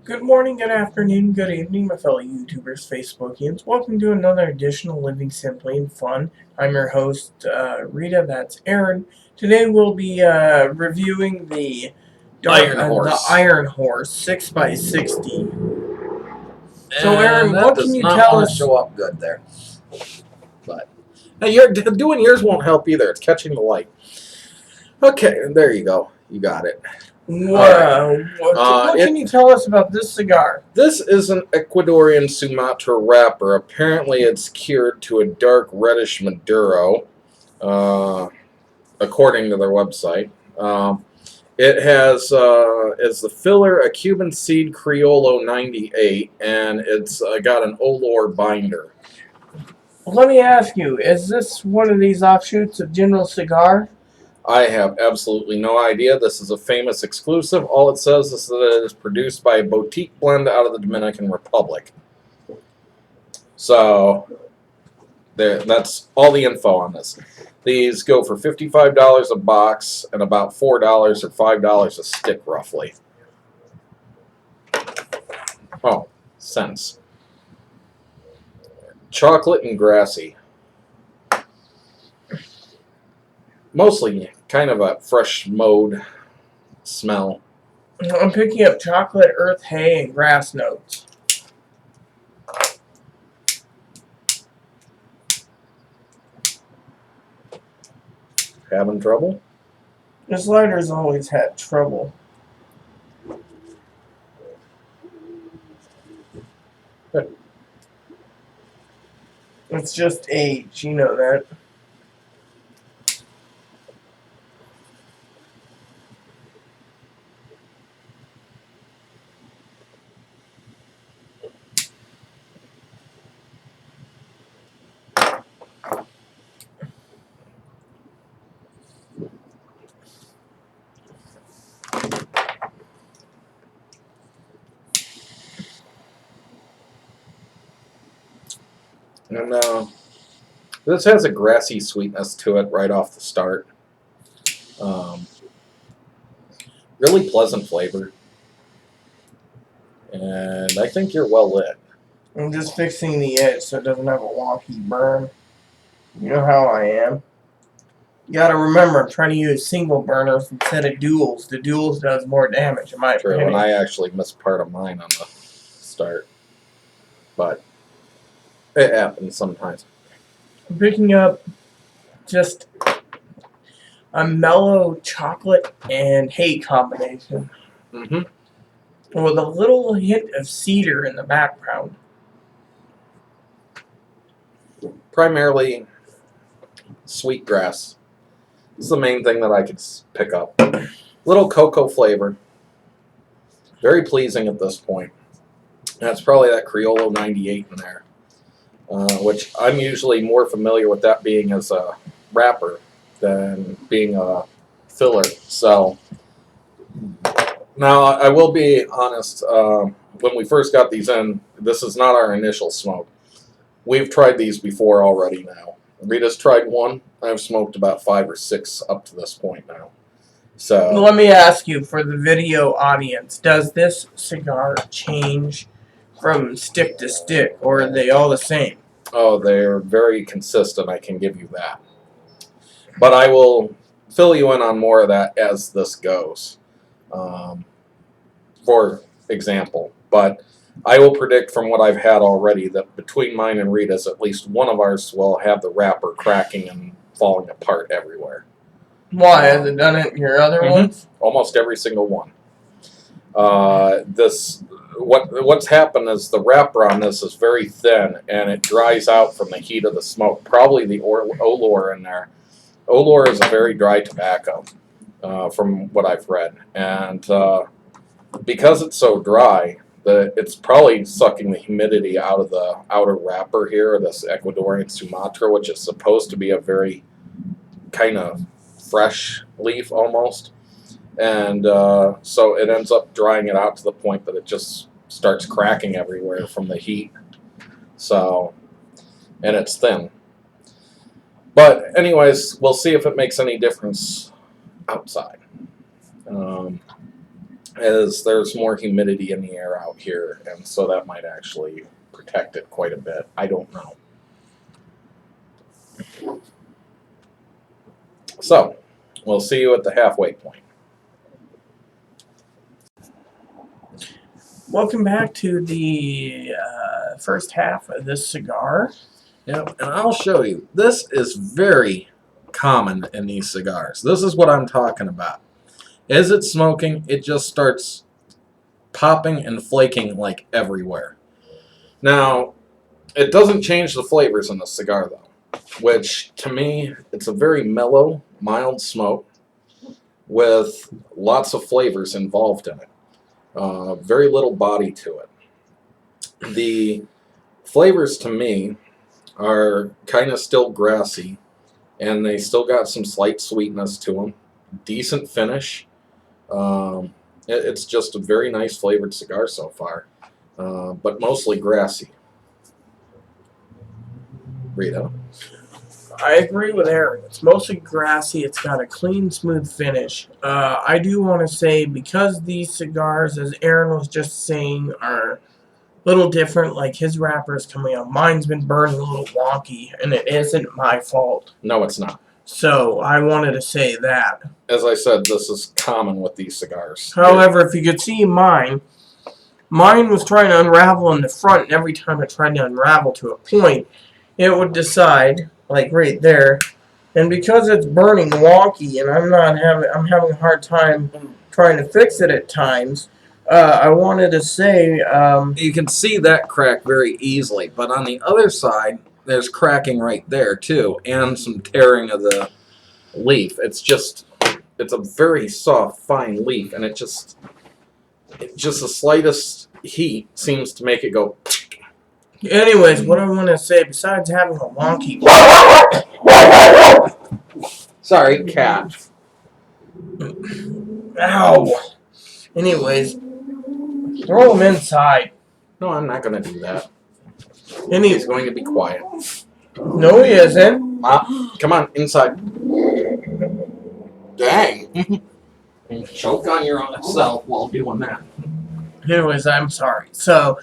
Good morning, good afternoon, good evening, my fellow YouTubers, Facebookians. Welcome to another edition of Living Simply and Fun. I'm your host, Rita, that's Aaron. Today we'll be reviewing the Iron Horse 6x60. So, Aaron, that what does can you not tell want to us? show up good there. But hey, doing yours won't help either. It's catching the light. Okay, there you go. You got it. What can you tell us about this cigar? This is an Ecuadorian Sumatra wrapper. Apparently, it's cured to a dark reddish Maduro, according to their website. It has, as the filler, a Cuban Seed Criollo 98, and it's got an Olor binder. Let me ask you, is this one of these offshoots of General Cigar? I have absolutely no idea. This is a famous exclusive. All it says is that it is produced by a boutique blend out of the Dominican Republic. So, that's all the info on this. These go for $55 a box and about $4 or $5 a stick, roughly. Oh, cents. Chocolate and grassy. Mostly kind of a fresh mowed smell. I'm picking up chocolate, earth, hay, and grass notes. Having trouble? This lighter's always had trouble. Good. It's just age, you know that. And this has a grassy sweetness to it right off the start. Really pleasant flavor. And I think you're well lit. I'm just fixing the edge so it doesn't have a wonky burn. You know how I am. You gotta remember, I'm trying to use single burners instead of duals. The duals does more damage, in my opinion. And I actually missed part of mine on the start. But it happens sometimes. I'm picking up just a mellow chocolate and hay combination. Mm-hmm. With a little hint of cedar in the background. Primarily sweet grass. It's the main thing that I could pick up. Little cocoa flavor. Very pleasing at this point. That's probably that Criollo 98 in there. Which I'm usually more familiar with that being as a wrapper than being a filler. So, now I will be honest, when we first got these in, this is not our initial smoke. We've tried these before already now. Rita's tried one. I've smoked about 5 or 6 up to this point now. So let me ask you, for the video audience, does this cigar change from stick to stick, or are they all the same? Oh, they're very consistent, I can give you that. But I will fill you in on more of that as this goes. For example. But I will predict from what I've had already that between mine and Rita's, at least one of ours will have the wrapper cracking and falling apart everywhere. Why? Has it done it in your other ones? Almost every single one. What's happened is the wrapper on this is very thin and it dries out from the heat of the smoke. Probably the Olor in there. Olor is a very dry tobacco, from what I've read, and because it's so dry, it's probably sucking the humidity out of the outer wrapper here, this Ecuadorian Sumatra, which is supposed to be a very kind of fresh leaf almost. And so it ends up drying it out to the point that it just starts cracking everywhere from the heat. So, and it's thin. But anyways, we'll see if it makes any difference outside. as there's more humidity in the air out here, and so that might actually protect it quite a bit. I don't know. So, we'll see you at the halfway point. Welcome back to the first half of this cigar. Yep, and I'll show you. This is very common in these cigars. This is what I'm talking about. As it's smoking, it just starts popping and flaking like everywhere. Now, it doesn't change the flavors in the cigar though, which to me, it's a very mellow, mild smoke with lots of flavors involved in it. Very little body to it. The flavors to me are kind of still grassy, and they still got some slight sweetness to them. Decent finish. It's just a very nice flavored cigar so far, but mostly grassy. Rita? I agree with Aaron. It's mostly grassy. It's got a clean, smooth finish. I do want to say, because these cigars, as Aaron was just saying, are a little different, like his wrapper is coming out. Mine's been burning a little wonky, and it isn't my fault. No, it's not. So I wanted to say that. As I said, this is common with these cigars. However, if you could see mine was trying to unravel in the front, and every time it tried to unravel to a point, it would decide, like right there, and because it's burning wonky, and I'm having a hard time trying to fix it at times. I wanted to say, you can see that crack very easily, but on the other side, there's cracking right there too, and some tearing of the leaf. It's a very soft, fine leaf, and just the slightest heat seems to make it go. Anyways, what I want to say, besides having a wonky... Sorry, cat. Ow! Anyways, throw them inside. No, I'm not going to do that. He's He's going to be quiet. No, he isn't. Come on, inside. Dang. Choke on your own self while doing that. Anyways, I'm sorry. So,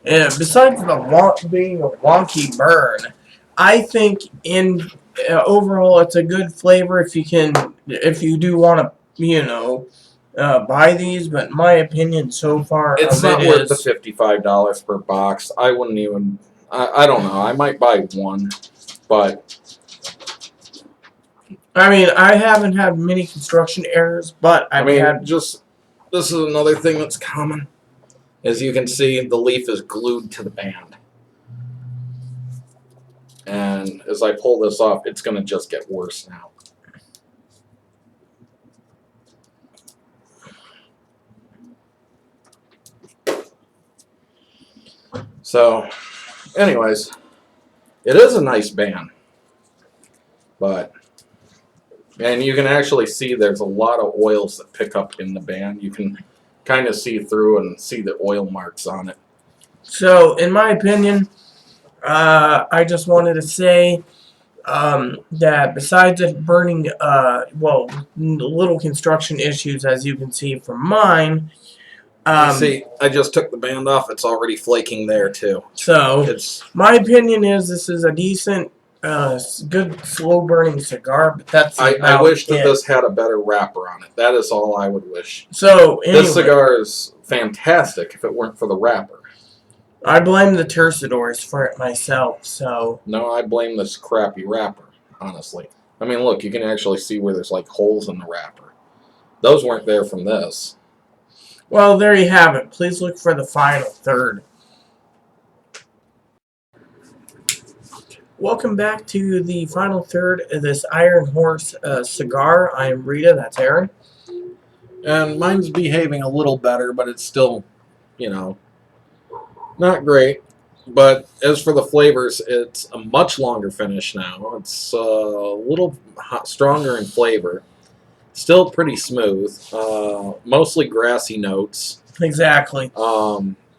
besides the being a wonky burn, I think overall it's a good flavor if you do want to, buy these. But in my opinion, so far, It's not worth the $55 per box. I wouldn't even. I don't know. I might buy one, but I mean, I haven't had many construction errors, but this is another thing that's common. As you can see, the leaf is glued to the band. And as I pull this off, it's going to just get worse now. So, anyways, it is a nice band. And you can actually see there's a lot of oils that pick up in the band. You can kind of see through and see the oil marks on it. So, in my opinion, I just wanted to say that besides it burning, little construction issues, as you can see from mine. See, I just took the band off. It's already flaking there, too. So, my opinion is this is a decent, good, slow-burning cigar, but that's I wish that this had a better wrapper on it. That is all I would wish. So, anyway, this cigar is fantastic if it weren't for the wrapper. I blame the Tercidors for it myself, so... No, I blame this crappy wrapper, honestly. I mean, look, you can actually see where there's, like, holes in the wrapper. Those weren't there from this. Well, there you have it. Please look for the final third. Welcome back to the final third of this Iron Horse cigar. I am Rita, that's Aaron. And mine's behaving a little better, but it's still, not great. But as for the flavors, it's a much longer finish now. It's a little stronger in flavor. Still pretty smooth. Mostly grassy notes. Exactly.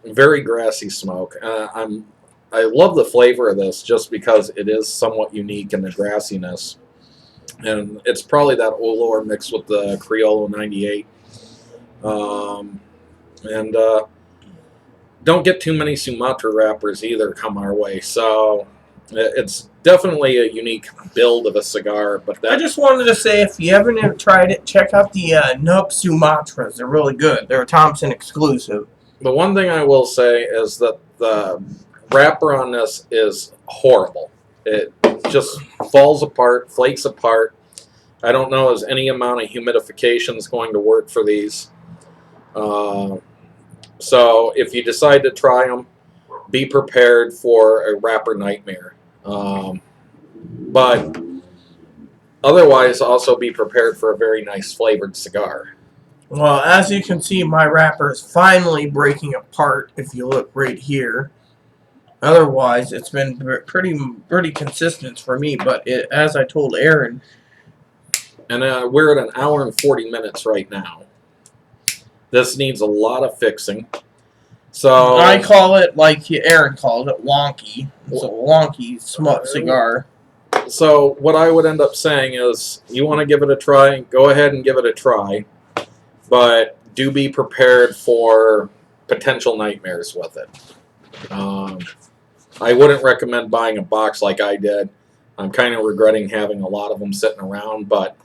Very grassy smoke. I love the flavor of this just because it is somewhat unique in the grassiness. And it's probably that Olor mixed with the Criollo 98. And don't get too many Sumatra wrappers either come our way. So it's definitely a unique build of a cigar. But I just wanted to say, if you haven't tried it, check out the Nub Sumatras. They're really good. They're a Thompson exclusive. the one thing I will say is that the wrapper on this is horrible. It just falls apart, flakes apart. I don't know if any amount of humidification is going to work for these. So if you decide to try them, be prepared for a wrapper nightmare. But otherwise, also be prepared for a very nice flavored cigar. Well, as you can see, my wrapper is finally breaking apart, if you look right here. Otherwise, it's been pretty consistent for me, but as I told Aaron... And we're at an hour and 40 minutes right now. This needs a lot of fixing. So I call it, like Aaron called it, wonky. It's a wonky cigar. So what I would end up saying is, you want to give it a try, go ahead and give it a try. But do be prepared for potential nightmares with it. I wouldn't recommend buying a box like I did. I'm kind of regretting having a lot of them sitting around, but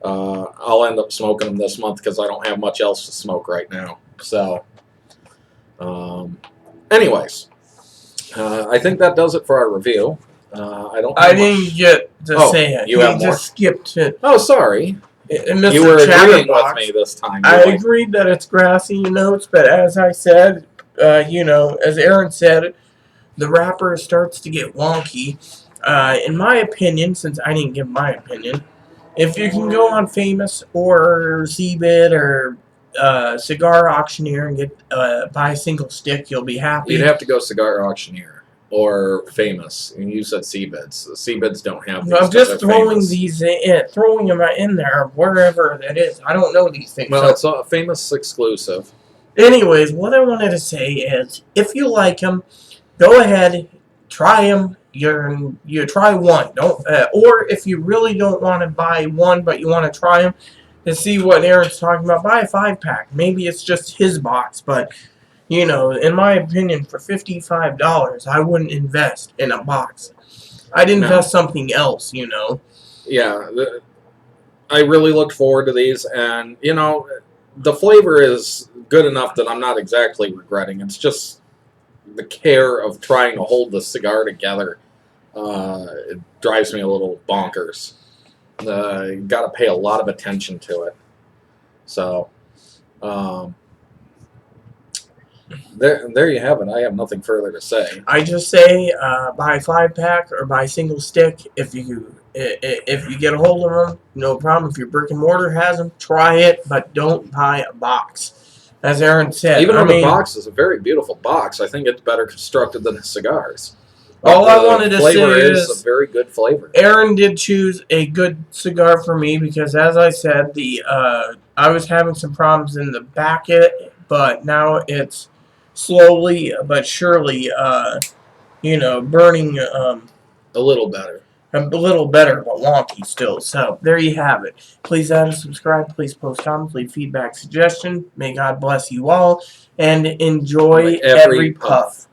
I'll end up smoking them this month because I don't have much else to smoke right now. So, anyways, I think that does it for our review. I didn't get to say it. You have more? Just skipped it. Oh, sorry. You were agreeing with me this time. I agreed that it's grassy notes, but as I said, as Aaron said, the wrapper starts to get wonky. In my opinion, since I didn't give my opinion, if you can go on Famous or Cbid or Cigar Auctioneer and get buy a single stick, you'll be happy. You'd have to go Cigar Auctioneer or Famous. And you said Cbids. Cbids don't have these. I'm just throwing throwing them in there wherever that is. I don't know these things. Well, it's a Famous exclusive. Anyways, what I wanted to say is, if you like them, go ahead, try them. You try one. Don't or if you really don't want to buy one, but you want to try them to see what Aaron's talking about, buy a 5-pack. Maybe it's just his box, but in my opinion, for $55, I wouldn't invest in a box. I'd invest something else. Yeah, I really look forward to these, and the flavor is good enough that I'm not exactly regretting. It's just the care of trying to hold the cigar together. It drives me a little bonkers. You got to pay a lot of attention to it. So, there you have it. I have nothing further to say. I just say buy a 5-pack or buy a single stick. If you get a hold of them, no problem. If your brick and mortar has them, try it, but don't buy a box. As Aaron said, even though the box is a very beautiful box, I think it's better constructed than the cigars. All I wanted to say is a very good flavor. Aaron did choose a good cigar for me because, as I said, I was having some problems in the back of it, but now it's slowly but surely, burning a little better. A little better, but wonky still. So, there you have it. Please add and subscribe. Please post comments, leave feedback, suggestion. May God bless you all, and enjoy every puff.